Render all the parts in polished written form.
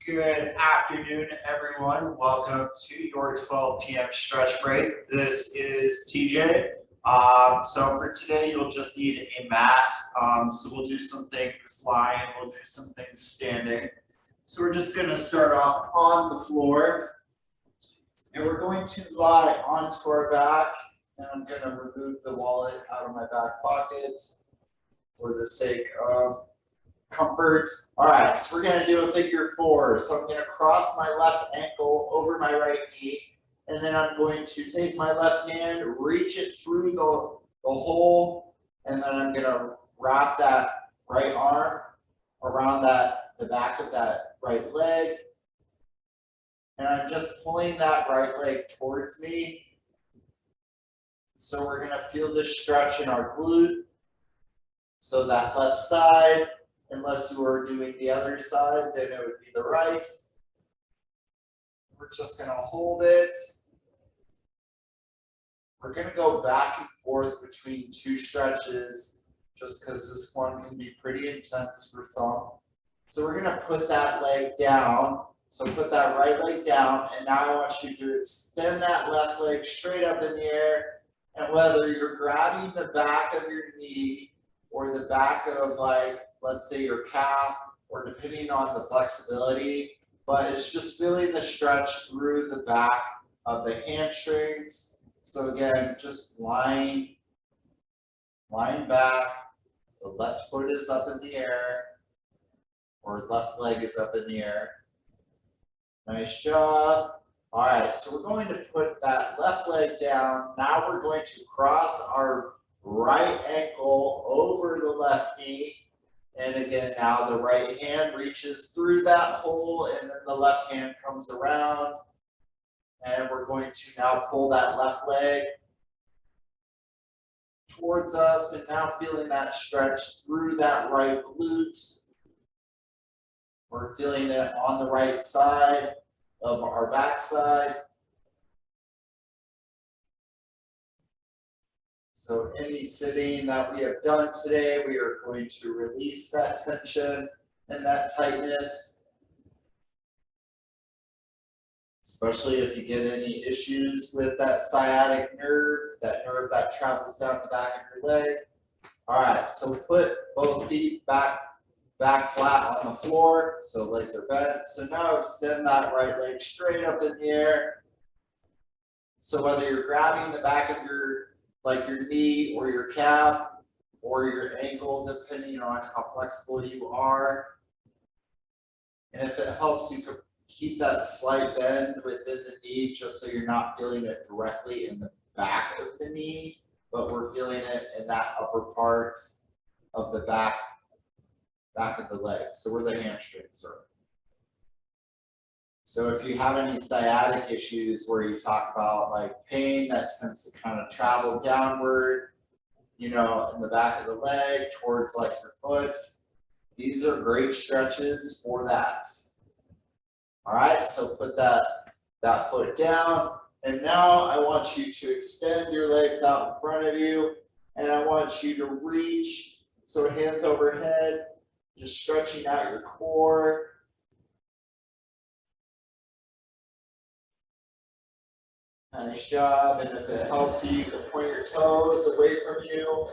Good afternoon, everyone. Welcome to your 12 p.m. stretch break. This is TJ. So for today, you'll just need a mat. So we'll do some things lying, we'll do some things standing. So we're just going to start off on the floor, and we're going to lie onto our back. And I'm going to remove the wallet out of my back pocket for the sake of comfort. All right, so we're gonna do a figure four. So I'm gonna cross my left ankle over my right knee, and then I'm going to take my left hand, reach it through the hole, and then I'm gonna wrap that right arm around the back of that right leg. And I'm just pulling that right leg towards me. So we're gonna feel this stretch in our glute. So that left side, unless you were doing the other side, then it would be the right. We're just going to hold it. We're going to go back and forth between two stretches just because this one can be pretty intense for some. So we're going to put that leg down. So put that right leg down, and now I want you to extend that left leg straight up in the air. And whether you're grabbing the back of your knee or the back of, like, let's say your calf, or depending on the flexibility, but it's just feeling the stretch through the back of the hamstrings. So again, just lying back, the left foot is up in the air, or left leg is up in the air. Nice job. All right, so we're going to put that left leg down. Now we're going to cross our right ankle over the left knee. And again, now the right hand reaches through that hole, and then the left hand comes around. And we're going to now pull that left leg towards us, and now feeling that stretch through that right glute. We're feeling it on the right side of our backside. So any sitting that we have done today, we are going to release that tension and that tightness. Especially if you get any issues with that sciatic nerve, that nerve that travels down the back of your leg. All right, so put both feet back flat on the floor, so legs are bent. So now extend that right leg straight up in the air. So whether you're grabbing the back of your knee or your calf or your ankle, depending on how flexible you are. And if it helps, you could keep that slight bend within the knee just so you're not feeling it directly in the back of the knee, but we're feeling it in that upper part of the back of the leg. So where the hamstrings are. So if you have any sciatic issues where you talk about like pain that tends to kind of travel downward, in the back of the leg towards like your foot, these are great stretches for that. All right, so put that foot down, and now I want you to extend your legs out in front of you, and I want you to reach, so hands overhead, just stretching out your core. Nice job, and if it helps you, you can point your toes away from you.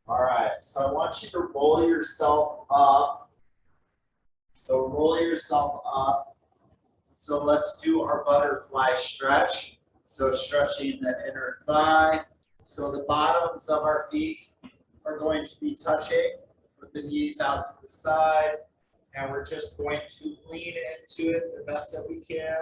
All right, so I want you to roll yourself up. So roll yourself up. So let's do our butterfly stretch. So stretching the inner thigh. So the bottoms of our feet are going to be touching with the knees out to the side. And we're just going to lean into it the best that we can.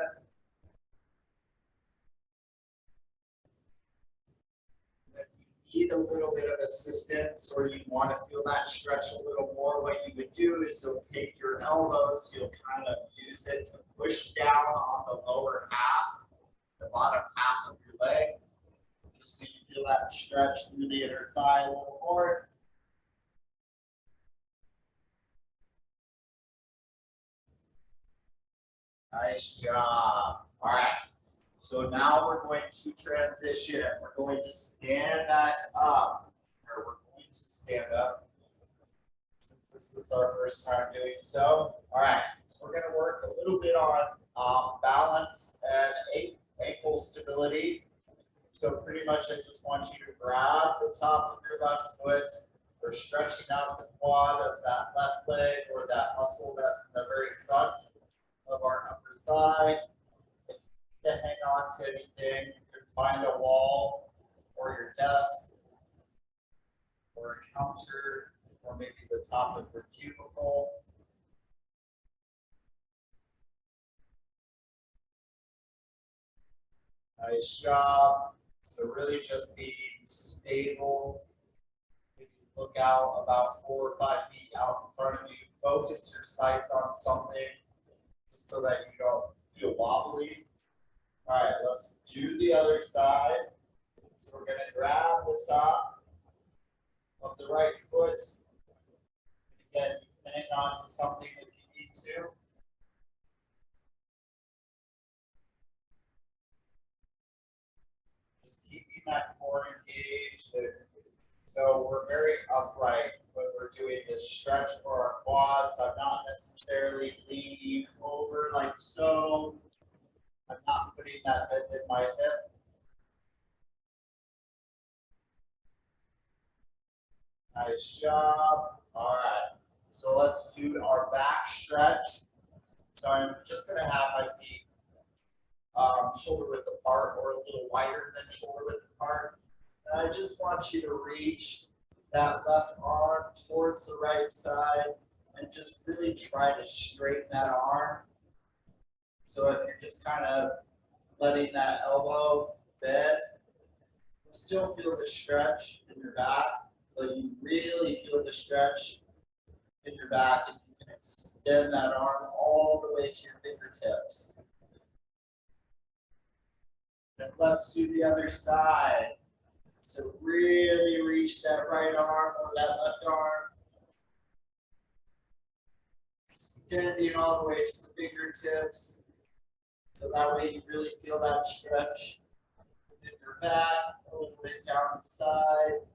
If you need a little bit of assistance or you want to feel that stretch a little more, what you would do is you'll take your elbows, you'll kind of use it to push down on the lower half, the bottom half of your leg, just so you feel that stretch through the inner thigh a little more. Nice job. All right. So now we're going to transition. We're going to stand that up, or we're going to stand up. it's our first time doing so. All right, so we're going to work a little bit on balance and ankle stability. So pretty much I just want you to grab the top of your left foot. We're stretching out the quad of that left leg or that muscle that's in the very front of our upper thigh. If you need to hang on to anything, you can find a wall or your desk or a counter or maybe the top of your cubicle. Nice job. So really just being stable. Maybe look out about 4 or 5 feet out in front of you. Focus your sights on something so that you don't feel wobbly. All right, let's do the other side. So we're going to grab the top of the right foot. Again, you can hang on to something if you need to. Just keeping that core engaged. So we're very upright when we're doing this stretch for our quads. I'm not necessarily leaning over like so. I'm not putting that bend in my hip. Nice job. All right. So let's do our back stretch. So I'm just going to have my feet shoulder width apart or a little wider than shoulder width apart. And I just want you to reach that left arm towards the right side and just really try to straighten that arm. So if you're just kind of letting that elbow bend, you still feel the stretch in your back, but you really feel the stretch in your back if you can extend that arm all the way to your fingertips. And let's do the other side. So really reach that right arm or that left arm. Extending all the way to the fingertips. So that way you really feel that stretch within your back, a little bit down the side.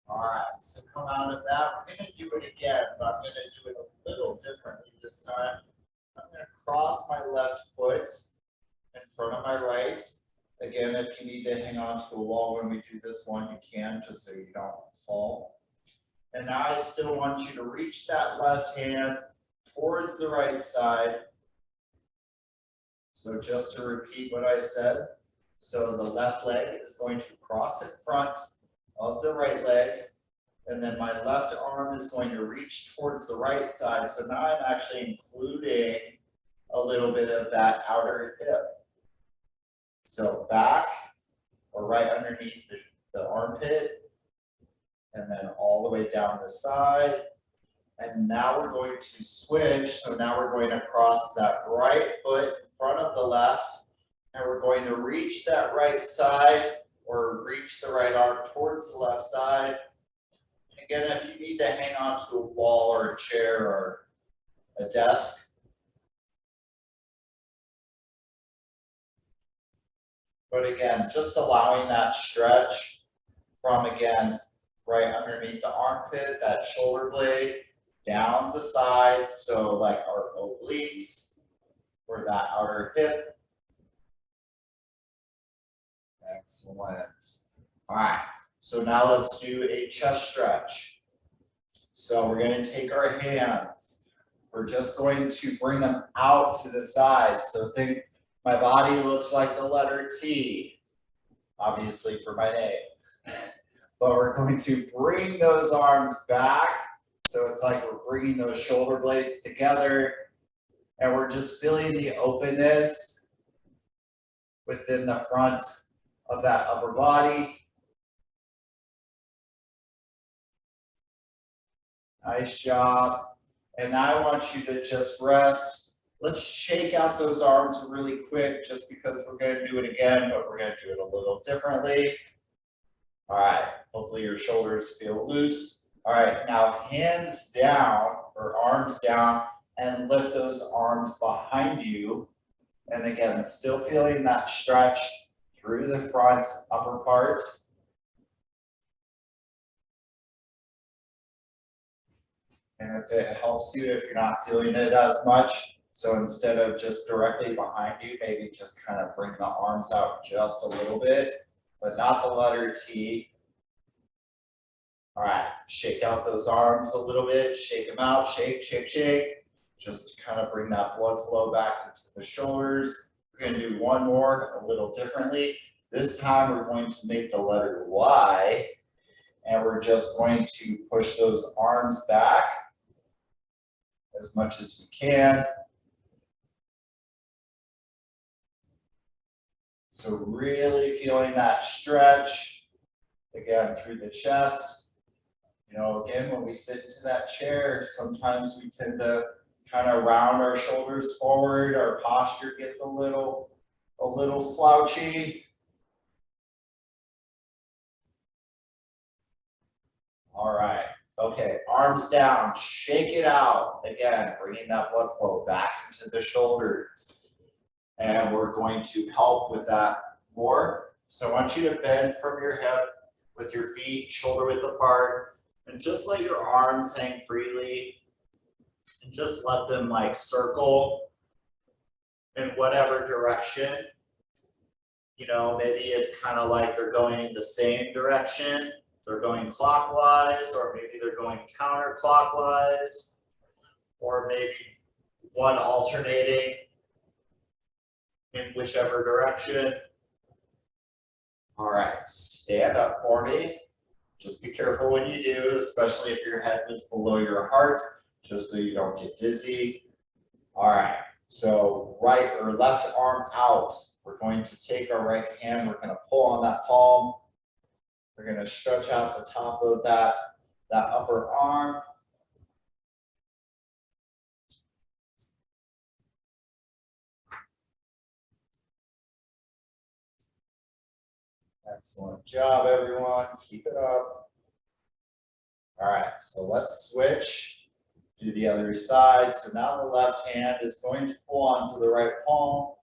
All right, so come out of that. We're going to do it again, but I'm going to do it a little differently this time. I'm going to cross my left foot in front of my right. Again, if you need to hang on to a wall when we do this one, you can, just so you don't fall. And now I still want you to reach that left hand towards the right side. So just to repeat what I said, so the left leg is going to cross in front of the right leg, and then my left arm is going to reach towards the right side. So now I'm actually including a little bit of that outer hip. So back or right underneath the armpit, and then all the way down the side. And now we're going to switch. So now we're going to cross that right foot in front of the left, and we're going to reach that right side or reach the right arm towards the left side. And again, if you need to hang on to a wall or a chair or a desk, but again, just allowing that stretch from, again, right underneath the armpit, that shoulder blade, down the side, so like our obliques or that outer hip. Excellent. All right, so now let's do a chest stretch. So we're going to take our hands. We're just going to bring them out to the side. So think my body looks like the letter T, obviously for my name. But we're going to bring those arms back. So it's like we're bringing those shoulder blades together, and we're just feeling the openness within the front of that upper body. Nice job. And now I want you to just rest. Let's shake out those arms really quick just because we're going to do it again, but we're going to do it a little differently. All right, hopefully your shoulders feel loose. All right, now hands down or arms down and lift those arms behind you. And again, still feeling that stretch through the front upper part. And if it helps you, if you're not feeling it as much, so instead of just directly behind you, maybe just kind of bring the arms out just a little bit, but not the letter T. All right, shake out those arms a little bit, shake them out, shake, shake, shake. Just to kind of bring that blood flow back into the shoulders. We're going to do one more a little differently. This time we're going to make the letter Y, and we're just going to push those arms back as much as we can. So really feeling that stretch, again, through the chest. You know, again, when we sit into that chair, sometimes we tend to kind of round our shoulders forward. Our posture gets a little slouchy. All right. Okay, arms down, shake it out. Again, bringing that blood flow back into the shoulders. And we're going to help with that more. So I want you to bend from your hip with your feet shoulder width apart, and just let your arms hang freely, and just let them like circle in whatever direction. You know, maybe it's kind of like they're going in the same direction. They're going clockwise, or maybe they're going counterclockwise, or maybe one alternating in whichever direction. All right, stand up for me. Just be careful when you do, especially if your head is below your heart, just so you don't get dizzy. All right, so right or left arm out. We're going to take our right hand, we're going to pull on that palm. We're going to stretch out the top of that upper arm. Excellent job, everyone. Keep it up. All right, so let's switch to the other side. So now the left hand is going to pull onto the right palm.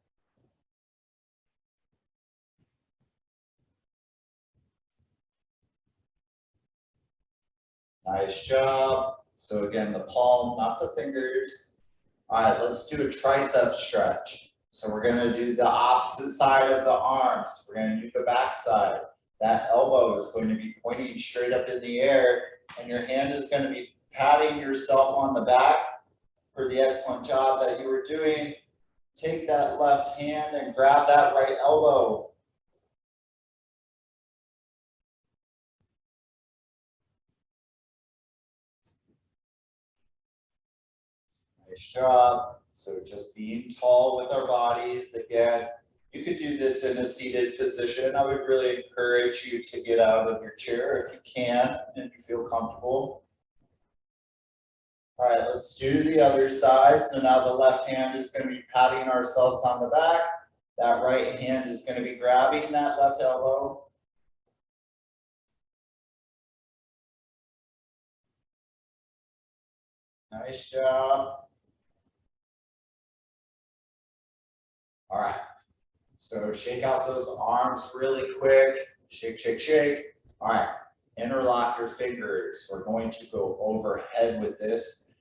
Nice job. So again, the palm, not the fingers. All right, let's do a tricep stretch. So we're going to do the opposite side of the arms. We're going to do the back side. That elbow is going to be pointing straight up in the air, and your hand is going to be patting yourself on the back for the excellent job that you were doing. Take that left hand and grab that right elbow. Nice job. So just being tall with our bodies. Again, you could do this in a seated position. I would really encourage you to get out of your chair if you can and you feel comfortable. All right, let's do the other side. So now the left hand is going to be patting ourselves on the back. That right hand is going to be grabbing that left elbow. Nice job. All right, so shake out those arms really quick. Shake, shake, shake. All right, interlock your fingers. We're going to go overhead with this.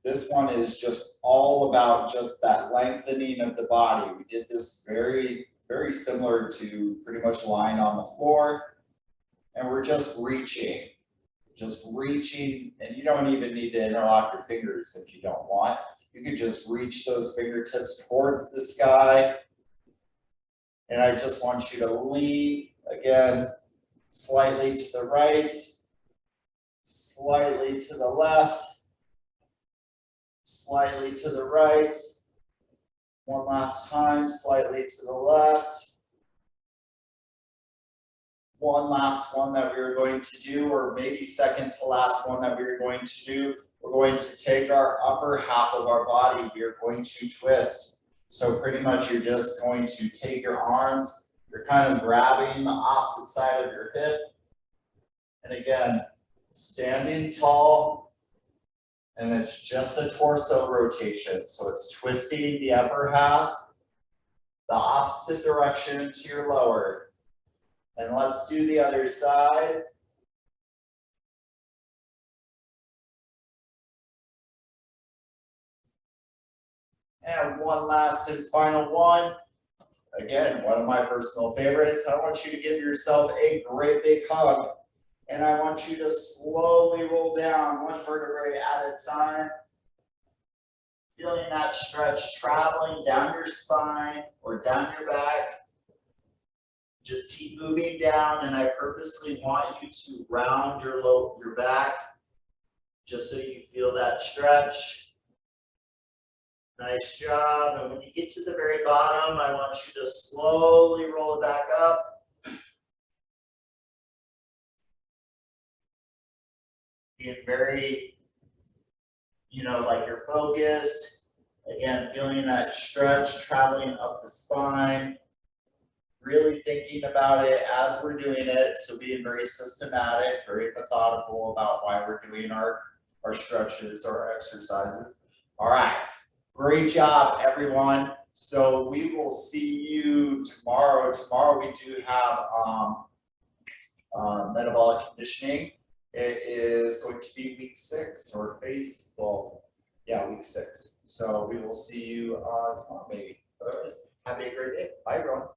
This one is just all about just that lengthening of the body. We did this very, very similar to pretty much lying on the floor. And we're just reaching, and you don't even need to interlock your fingers if you don't want. You can just reach those fingertips towards the sky. And I just want you to lean, again, slightly to the right, slightly to the left, slightly to the right. One last time, slightly to the left. One last one that we are going to do, or maybe second to last one that we are going to do. We're going to take our upper half of our body. We are going to twist. So pretty much you're just going to take your arms. You're kind of grabbing the opposite side of your hip. And again, standing tall. And it's just a torso rotation. So it's twisting the upper half, the opposite direction to your lower. And let's do the other side. And one last and final one. Again, one of my personal favorites. I want you to give yourself a great big hug. And I want you to slowly roll down one vertebrae at a time. Feeling that stretch traveling down your spine or down your back. Just keep moving down, and I purposely want you to round your back just so you feel that stretch. Nice job. And when you get to the very bottom, I want you to slowly roll it back up. Being very, like you're focused. Again, feeling that stretch traveling up the spine. Really thinking about it as we're doing it. So being very systematic, very methodical about why we're doing our stretches, our exercises. All right. Great job, everyone. So we will see you tomorrow. Tomorrow we do have metabolic conditioning. It is going to be week 6 or week 6. So we will see you tomorrow, maybe. Otherwise, have a great day. Bye, everyone.